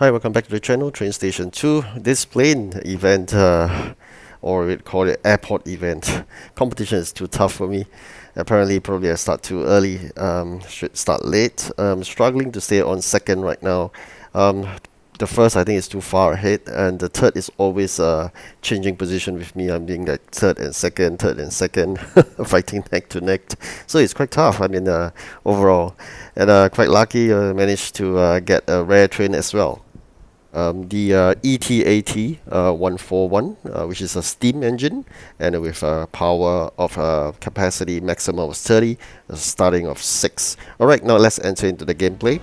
Hi, welcome back to the channel, TrainStation 2. This plane event, or we call it airport event, competition is too tough for me. Apparently, probably I start too early, should start late. Struggling to stay on second right now. Um, the first I think is too far ahead, and the third is always changing position with me. I'm being like third and second, fighting neck to neck. So it's quite tough. I mean, overall, and quite lucky. Managed to get a rare train as well. The ETAT 141, which is a steam engine, and with a power of capacity maximum of 30, starting of 6. Alright, now let's enter into the gameplay.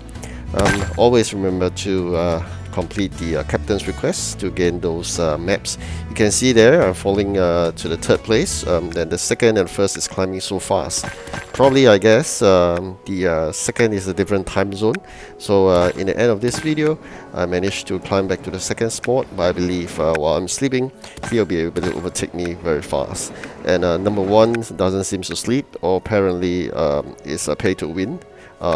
Always remember to complete the captain's request to gain those maps. You can see there I'm falling to the third place, then the second and first is climbing so fast. Probably, I guess, the second is a different time zone. So in the end of this video, I managed to climb back to the second spot, but I believe while I'm sleeping, he'll be able to overtake me very fast. And number one doesn't seem to sleep, or apparently is a pay to win.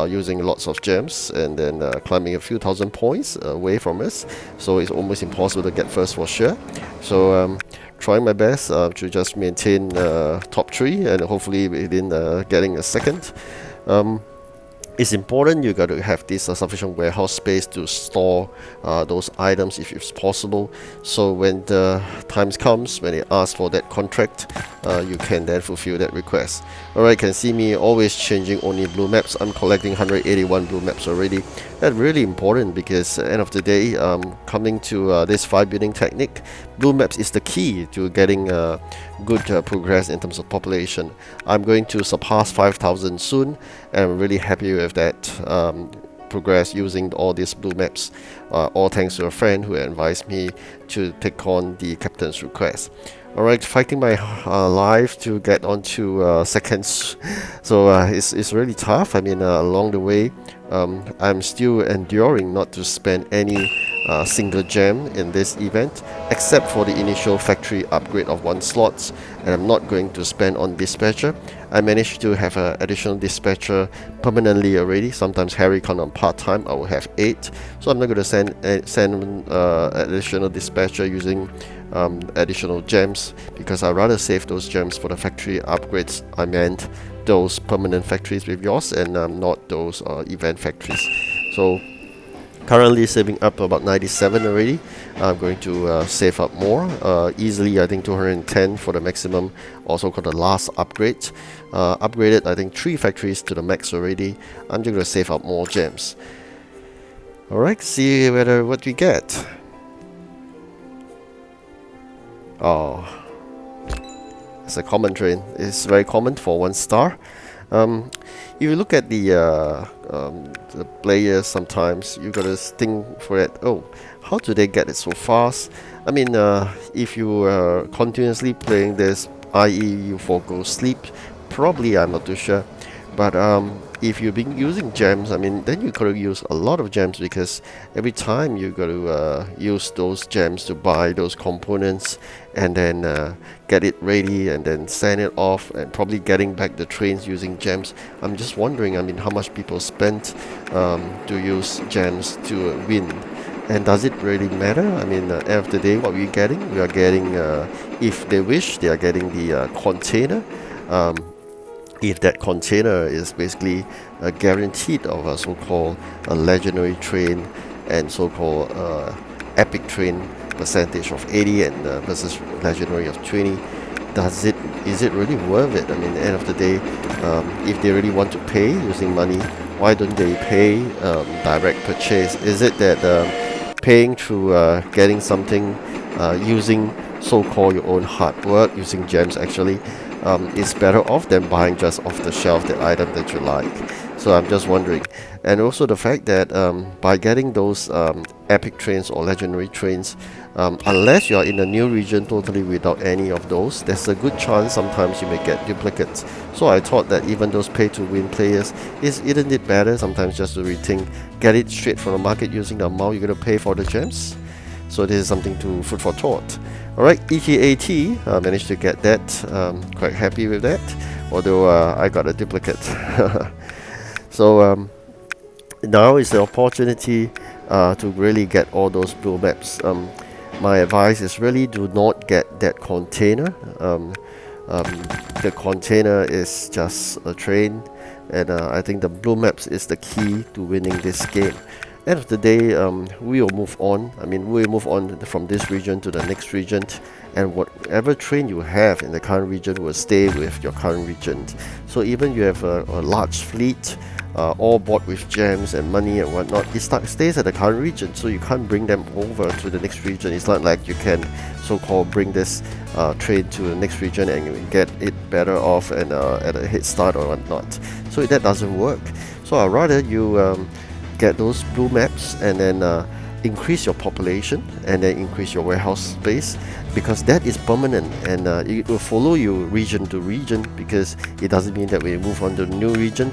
Using lots of gems and then climbing a few thousand points away from us, so it's almost impossible to get first for sure. So trying my best to just maintain top 3 and hopefully within getting a second. It's important you got to have this sufficient warehouse space to store those items if it's possible, so when the times comes when they ask for that contract, you can then fulfill that request. Alright, can see me always changing only blue maps. I'm collecting 181 blue maps already. That's really important because at the end of the day, coming to this 5 building technique, blue maps is the key to getting good progress in terms of population. I'm going to surpass 5,000 soon, and I'm really happy with that progress using all these blue maps. All thanks to a friend who advised me to take on the captain's request. Alright, fighting my life to get onto seconds. So it's really tough. I mean, along the way, I'm still enduring not to spend any single gem in this event, except for the initial factory upgrade of 1 slot, and I'm not going to spend on dispatcher. I managed to have an additional dispatcher permanently already. Sometimes Harry count on part-time, I will have 8, so I'm not going to send additional dispatcher using additional gems, because I'd rather save those gems for the factory upgrades. I meant those permanent factories with yours, and not those event factories. So currently saving up about 97 already. I'm going to save up more, easily I think 210 for the maximum, also called the last upgrade. Upgraded I think 3 factories to the max already. I'm just going to save up more gems. Alright, see what we get. Oh, it's a common train. It's very common for 1 star. If you look at the players, sometimes you gotta think for it. Oh, how do they get it so fast? I mean, if you are continuously playing this, i.e. you forgo sleep, probably I'm not too sure. But if you've been using gems, I mean, then you gotta use a lot of gems, because every time you gotta use those gems to buy those components and then get it ready and then send it off, and probably getting back the trains using gems. I'm just wondering, I mean, how much people spent to use gems to win. And does it really matter? I mean, end of the day, what we're getting? We are getting, if they wish, they are getting the container. If that container is basically guaranteed of a so-called legendary train and so-called epic train percentage of 80 and versus legendary of 20, is it really worth it? I mean, at the end of the day, if they really want to pay using money, why don't they pay direct purchase? Is it that paying through getting something using so-called your own hard work, using gems actually, is better off than buying just off the shelf the item that you like? So I'm just wondering. And also the fact that by getting those epic trains or legendary trains, unless you are in a new region totally without any of those, there's a good chance sometimes you may get duplicates. So I thought that even those pay to win players, isn't it better sometimes just to rethink, get it straight from the market using the amount you're going to pay for the gems? So this is something to food for thought. Alright, ETAT, managed to get that, quite happy with that, although I got a duplicate. So now is the opportunity to really get all those blue maps. My advice is really do not get that container. The container is just a train, and I think the blue maps is the key to winning this game. End of the day, we will move on. I mean, we'll move on from this region to the next region, and whatever train you have in the current region will stay with your current region. So even you have a large fleet, all bought with gems and money and whatnot, it stays at the current region, so you can't bring them over to the next region. It's not like you can so-called bring this train to the next region and get it better off and at a head start or whatnot. So that doesn't work. So I'd rather you get those blue maps and then increase your population and then increase your warehouse space, because that is permanent, and it will follow you region to region, because it doesn't mean that when you move on to the new region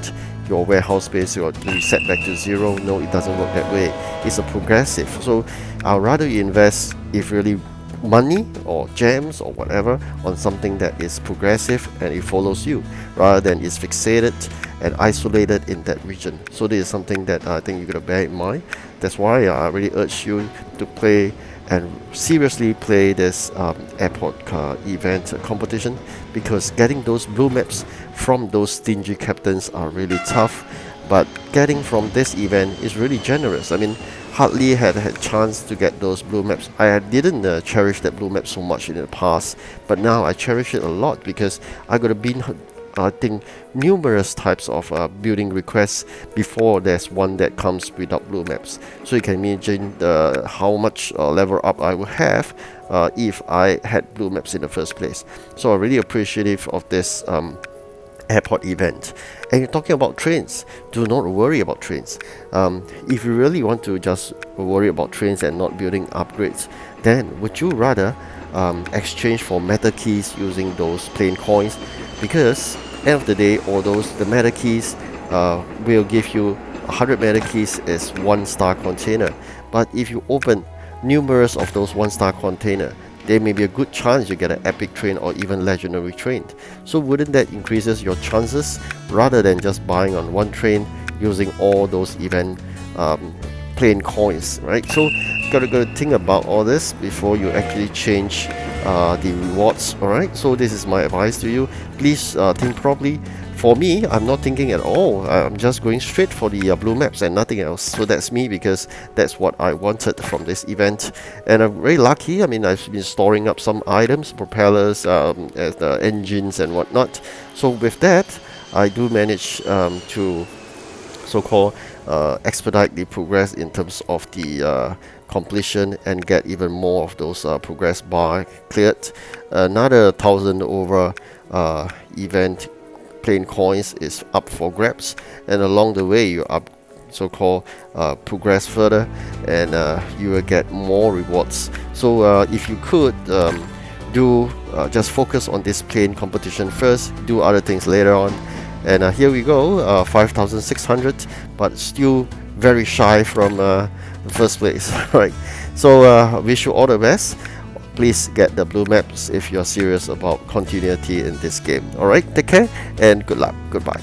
your warehouse space will reset back to zero. No, it doesn't work that way. It's a progressive. So I'd rather you invest, if really money or gems or whatever, on something that is progressive and it follows you, rather than is fixated and isolated in that region. So this is something that I think you're gonna bear in mind. That's why I really urge you to play and seriously play this airport event competition, because getting those blue maps from those stingy captains are really tough, but getting from this event is really generous. I mean, hardly had chance to get those blue maps. I didn't cherish that blue map so much in the past, but now I cherish it a lot, because I got to be I think numerous types of building requests before there's one that comes without blue maps. So you can imagine how much level up I would have if I had blue maps in the first place. So I'm really appreciative of this airport event. And you're talking about trains, do not worry about trains. If you really want to just worry about trains and not building upgrades, then would you rather exchange for meta keys using those plain coins? Because end of the day, although the meta keys will give you 100 meta keys is 1-star container, but if you open numerous of those 1-star container, there may be a good chance you get an epic train or even legendary train. So wouldn't that increases your chances, rather than just buying on one train using all those event plain coins, right? So gotta think about all this before you actually change the rewards. Alright, so this is my advice to you. Please think properly. For me, I'm not thinking at all. I'm just going straight for the blue maps and nothing else. So that's me, because that's what I wanted from this event, and I'm very lucky. I mean, I've been storing up some items, propellers, the engines and whatnot. So with that, I do manage to so-called expedite the progress in terms of the completion, and get even more of those progress bar cleared. Another 1,000 over event plain coins is up for grabs, and along the way you up so-called progress further, and you will get more rewards. So if you could do just focus on this plain competition first, do other things later on. And here we go, 5,600, but still very shy from the first place. Right, so wish you all the best. Please get the blue maps if you're serious about continuity in this game. Alright, take care and good luck. Goodbye.